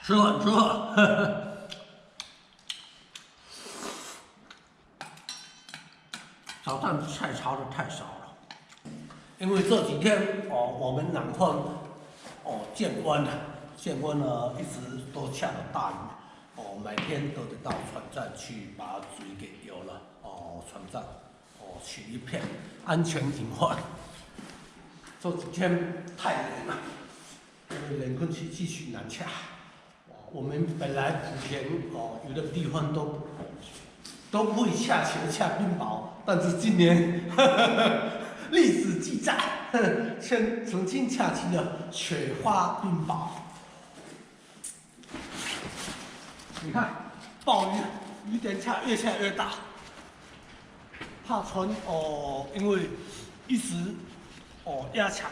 吃饭吃饭。早上菜炒的太少了，因为这几天我们南方降温了，一直都下了大雨，每天都得到船站去把水给丢了，船站取一片安全隐患。这几天太冷了，因为冷空气继续南下，我们本来之前有的地方都会下雪下冰雹，但是今年历史记载，曾经下起了雪花冰雹。你看，暴雨，雨点下越大，怕船因为一时压下，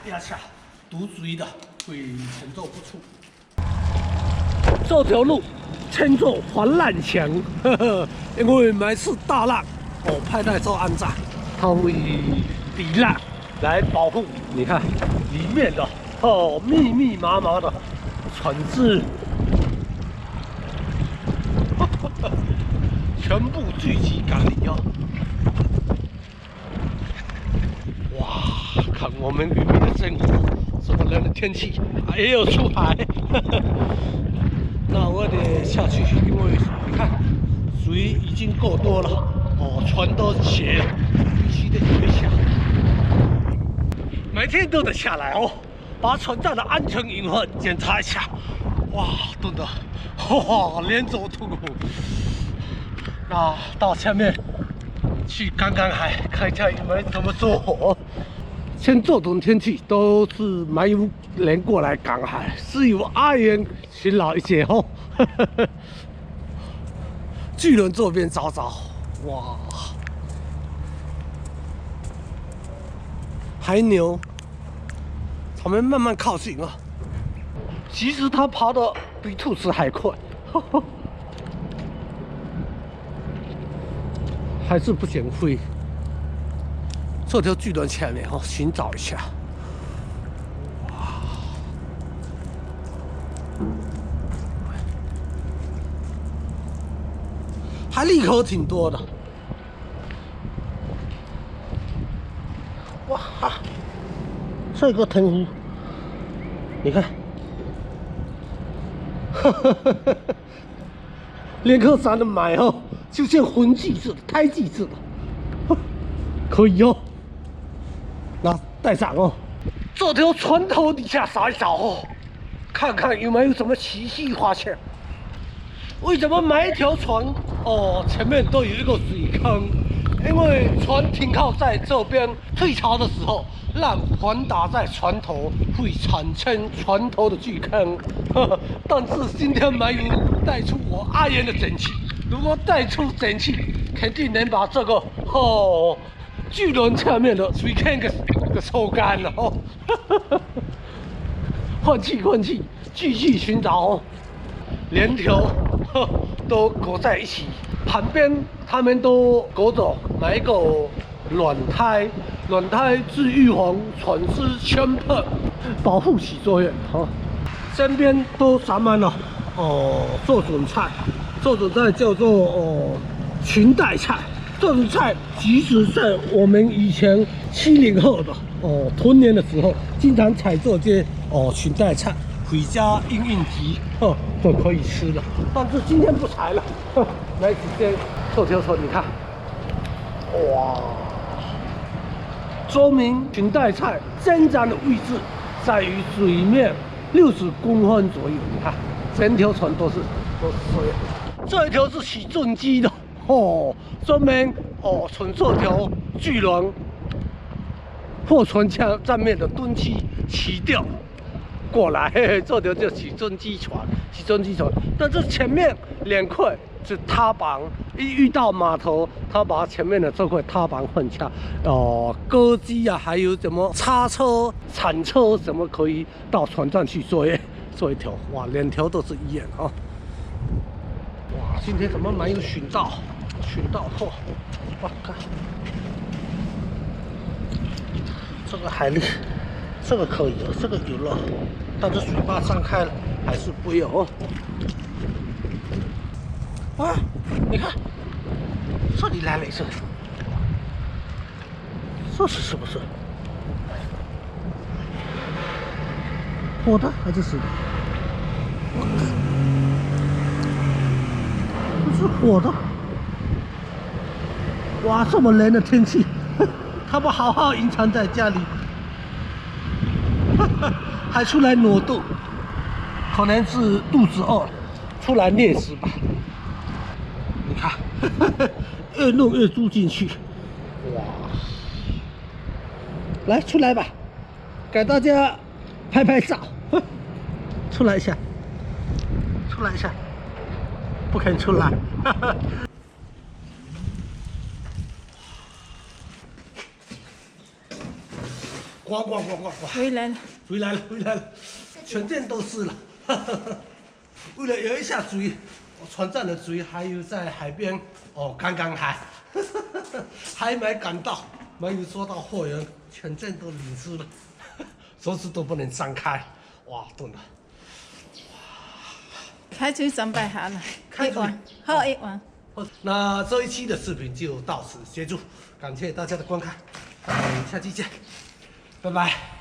堵水的会承受不住。这条路称作环浪墙，因为每次大浪，派在这岸站，它会抵浪来保护。你看里面的密密麻麻的船只，全部聚集港里哦。哇，看我们渔民的生活，这么冷的天气也有出海。那我得下去，因为你看水已经够多了，船都斜了，必须得游一下。每天都得下来把船站的安全隐患检查一下。哇，冻得连走痛苦。那到下面去赶赶海，看一下有没有怎么做。像这种天气都是没有人过来赶海，只有阿元勤劳一些巨轮这边找找，哇，海牛，它们慢慢靠近啊。其实它爬得比兔子还快，还是不想飞。这条巨轮前面寻找一下。哇，海蛎口挺多的。哇，这个藤壶，你看，连颗长得买就像婚祭似的、胎记似的，可以那带上这条船头底下扫一扫看看有没有什么奇迹发现。为什么每一条船前面都有一个水坑？因为船停靠在这边退潮的时候，浪反打在船头，会产生船头的巨坑。但是今天没有带出我阿元的整器，如果带出整器，肯定能把这个巨轮下面的水坑给抽干了换气，继续寻找连条都裹在一起，旁边他们都裹着买一个软胎至预防船只牵碰保护起作用身边都撒满了这种菜叫做裙带菜。这种菜其实在我们以前70后的童年的时候，经常采这些裙带菜回家应急就可以吃了。但是今天不采了，没时间。这条船你看，哇，说明裙带菜生长的位置在于水面60公分左右。你看，整条船都是水。这一条是起重机的。专门从这条巨轮货船上面的吨器起吊过来，这条叫起重机船。但是前面2块是踏板，一遇到码头，他把前面的这块踏板换下，钩机啊，还有什么叉车、铲车什么可以到船上去做一条。哇，2条都是一样哇，今天怎么没有寻到哇，看这个海蛎，这个可以这个有了。但是嘴巴张开了还是不有。哇，你看，这里来了一只，这是不是活的还是死的？这是活的。哇，这么冷的天气，它不好好隐藏在家里，还出来挪动，可能是肚子饿了，出来猎食吧。你看，越弄越住进去，哇！来，出来吧，给大家拍拍照，出来一下，出来一下，不肯出来。呱呱呱呱呱！回来了，回来了，回来了，全店都是了。为了游一下水，我船站的水还有在海边哦，刚刚还，还没赶到，没有收到货源，全店都淋湿了，手指都不能张开，哇，冻的。开水准备好了，开水好一碗。那这一期的视频就到此结束，感谢大家的观看，我们下期见，拜拜。